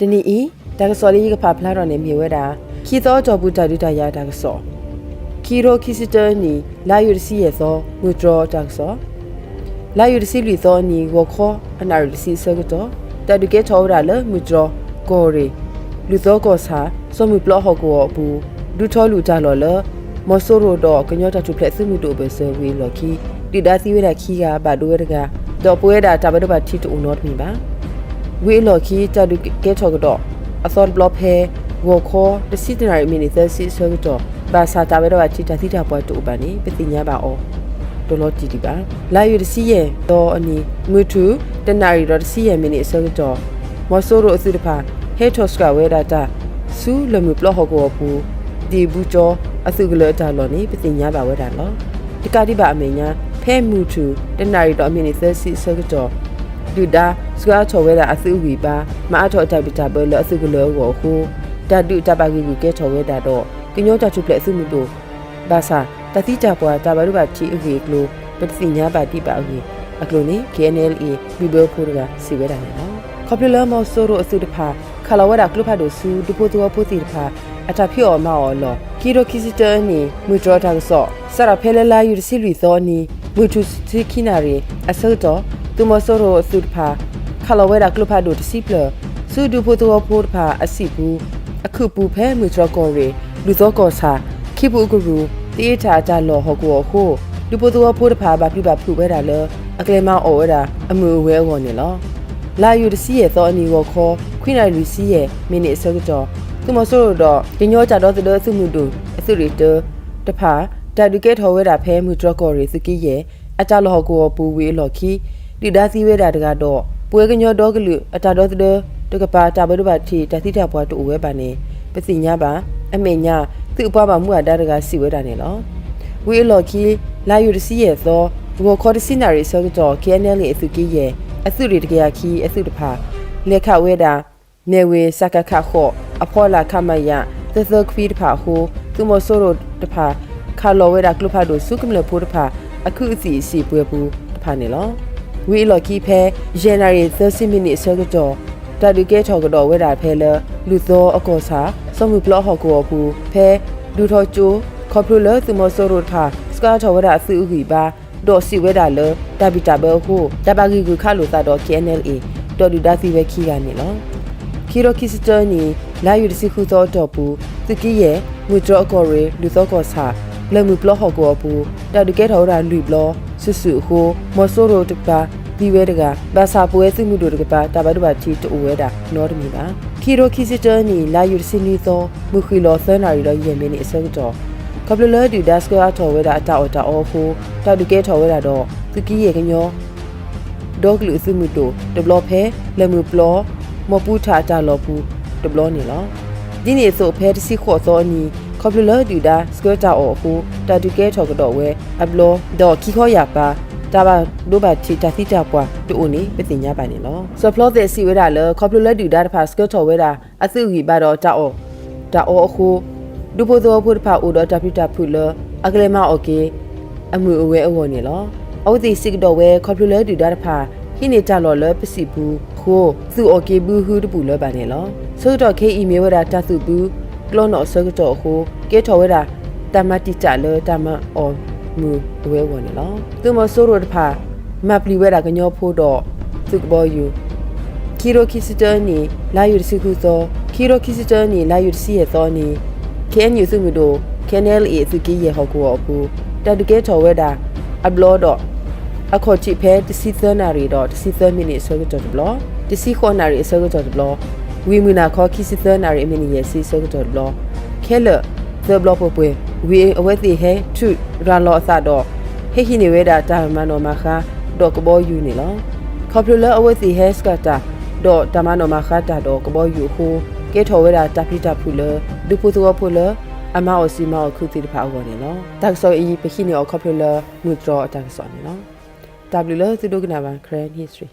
တနည်းဤဒါကစော်လေးကဖာဖလာတော်နေမြေဝဲတာခီသောကြောဘူးတာဒူတာရဒါကစောခီရိုခီစတနီလာယူစီရဲ့သောငွေတော်ဒါကစောလာယူစီလီသောနီဝခောအနာရီစီဆကတော့တဒူကေထောရလငွေတော်ကိုရီလူသောကောစာစောမှုပလော့ဟောကောဘူးဒူထောလူကြလော်လမဆိုရိုတော့ကညောတတူဖလက်စမှုတို့ပဲဆဝေလော်ခီဒီဒါစီဝဲတာခီကဘာဒိုဝဲတကတော့ပွဲတာတဘဒဘတီတူနော့မီပါဝေလော်ခီတဒူကေထောကတော့အစောဘလော့ဖဲဝခောတစီတနာရီမီနီသစီဆကတော့ဘာသာတဘဒဘတီတတိတာပွဲတူပါနေပတိညာပါအောဒေါ်လော်တီဒီပါလာယူတစီရဲ့တော့အနီငွေထူတနာရီတော့တစီရဲ့မီနီဆကတော့မဆိုရိုအစုတဖာဟေထော့စကဝဲတာတာဆူလမှုပလော့ဟောကောဘူးဒီဘူးကျော်အစုကလေးတာလော်နေပတိညာပါဝဲတာလောဒီကတိပါအမေညာဖဲမှုထူတနာရီတော့မီနီသစီဆကတော့ဒူဒါစကားချော်ဝဲတာအစုဝီပါမအထော့အတိုက်ပတာဘဲလအစုကလေးကိုဟိုတဒူတပါကီကဲချော်ဝဲတာတော့ကညောတချုပလက်အစုမှုတို့ဘာသာတတိကြပွားတဘာတို့ပါချီအဝေကလိုပတိညာပါတိပါအဝေအကလိုနေ KNLA ဘီဘယ်ဖိုရကစီဝဲတာနော်ခေါပလလာမော်ဆိုရိုအစုတဖာခလာဝဲတာကလုဖတ်တို့စုဒူပိုတိုပိုတီတဖာအတာဖြော်မော်လော်ကီရိုကီစတနီမူဒရတာဆော့ဆရာဖဲလလာယူစီလီသောနီမူတူစီခိနာရီအစောတော့သူမဆိုရိုအစုတဖာခလာဝဲတာကလုဖတ်တို့တစီပလစုဒူပိုတိုပိုတဖာအစီဘူးအခုပူဖဲမူဒရကောရီလူသောကောစာခိဘူးဂရူတေးချာကြလော်ဟောကောဟိုလူပိုတိုပိုတဖာဘာပြပါဖူပဲတာလေအကလေမောအော်ဝဲတာအမှုဝဲဝော်နေလောလာယူတစီရဲ့သောအနီဝခေါ်ခွိနိုင်လူစီရဲ့မိနစ်အစောကတော့သူမဆိုးတော့ဒီညောကြတော့တဲ့ဆုမှုတို့အစုရီတဖာတာဒူကေထော်ဝဲတာဖဲမှုဒရကော်ရီစကီရဲ့အကြလောဟကိုပူဝေးလော်ခီဒီဒါစီဝဲတာတကတော့ပွဲကညောတော့ကလူအတာတော့တဲ့တကပါတာဘဒဘတီတတိတာဘွားတူဝဲပါနေပစီညာပါအမေညာသူ့အပွားပါမှုအတာတကစီဝဲတာနေလောဝေးလော်ခီလာယူတစီရဲ့သောဝခေါ်တစီနာရီဆောကတော့ KNL ရဲ့အစုကြီးရဲ့အစုရီတကရခီအစုတဖာလက်ခဝဲတာနေဝေစကခခော့အဖော်လာခမယသသခွီတဖာဟိုသူမဆိုရိုတဖာခါလောဝဲတာကလုဖာတို့စုကမလဖိုးတဖာအခုအစီပွဲဘူးတဖာနေလောဝီလော်ကီဖဲဂျန်နရီ30 minutes ဆောကတော့တာဒူကဲထော်ကတော့ဝဲတာဖဲလလူသောအကောစာစုံမှုဘလော့ဟော်ကိုဘူးဖဲဒူထော်ကျိုခေါပလိုလသူမဆိုရိုတဖာစကားထော်ဝဲတာအစုဥကြီးပါတော့စီဝဲတာလတပီတာဘဲဟိုတပါကီကူခါလို့သာတော့ KNLA တော်ဒူဒါစီဝဲခီကနေနော်ခီရိုကီစတနီလာယူတစီခုသောတော့ဘူးသူကီရဲ့ငွေကြောအကော်ရီလူသောကောစာလမှုဘလော့ဟော်ကောဘူးတဒူကဲထော်တာလူဘလော့ဆူဆူဟိုမဆိုရိုတပါဒီဝဲတကဘာသာပွဲစုမှုတို့တကပါတပါတပါချီတူဝဲတာနော်တမီပါခီရိုကီစတနီလာယူတစီနီသောမူခီလောသန်နာရီတော့ယင်မင်းနေအစကတော့ကပလလဒီဒတ်စကာထော်ဝဲတာအတာအော်ဟိုတာဒူကဲထော်ဝဲတာတော့သူကီရဲ့ကညောဒေါကလူစုမှုတို့ဒဘလဖဲလမှုပလောမပူထာတာလောပူဒဘလနေလောဒီနေ့ဆိုဖဲတစီခေါ်သောနီကပလလဒီဒါစကာတာအော်ဟိုတာဒူကဲထော်ကတော့ဝဲအဘလောဒေါခီခေါ်ရပါတာဘာဒိုဘာချီတာစီတာပွားတူအိုနေပတိညာပါနေလောဆိုဖလောတဲ့စီဝဲတာလေကပလလဒီဒါတဖာစကာထော်ဝဲတာအစုကြီးပါတော့တာအော်အခုဒူပိုသောဖို့တဖာအိုတော့တပိတာဖူလအကလေမโอเคအမှုအဝဲအဝနေလောအဝတိစစ်တော့ဝဲခေါပလူလဲဒူဒါတဖာဟိနေကြလော်လပစီဘူးခိုးသူโอเคဘူးဟူတပူလပါနေလောဆိုတော့ KE မြေဝဲတာတသုဘူးကလောနောဆောကတော့ဟိုကဲထော်ဝဲတာတမတိကြလောတမအော်မူအဝဲဝနေလောသူမဆိုတော့တဖာမပလီဝဲတာကညောဖို့တော့သူကဘောယူခီရိုကီစတနီလာယူစီခုသောခီရိုကီစတနီလာယူစီရဲ့သောနီ KNU စုမှုတို့ KNLA စုကြီးရဲ့ဟောကိုဘူးတဒူကဲထော်ဝဲတာအဘလောတော့အခုချိဖဲတစီသနာရီတော့တစီသမိနစ်ဆောကတော့ဘလောတစီခေါ်နာရီဆောကတော့ဘလောဝီမူနာခေါ်ခီစီသနာရီအမီနီရဲ့စီဆောကတော့ဘလောခဲလသဘလောပွဲဝီအဝဲတိဟဲထုရာလောအစတော့ဟေဟီနေဝဲတာတာမန်တော်မခါတော့ကဘောယူနေလောခေါပလူလာအဝဲတိဟဲစကတာတော့တာမန်တော်မခါတာတော့ကဘောယူခိုးကဲထော်ဝဲတာတပိတာဖူလဒူပူတောဖူလအမောအစီမောခုတီတဖာဝနေနော်တက်ဆောအီပခိနေအော်ခေါပလူလာငွေတော်အတက်ဆောနေနော် W လသူဒုကနာဘာ Grand History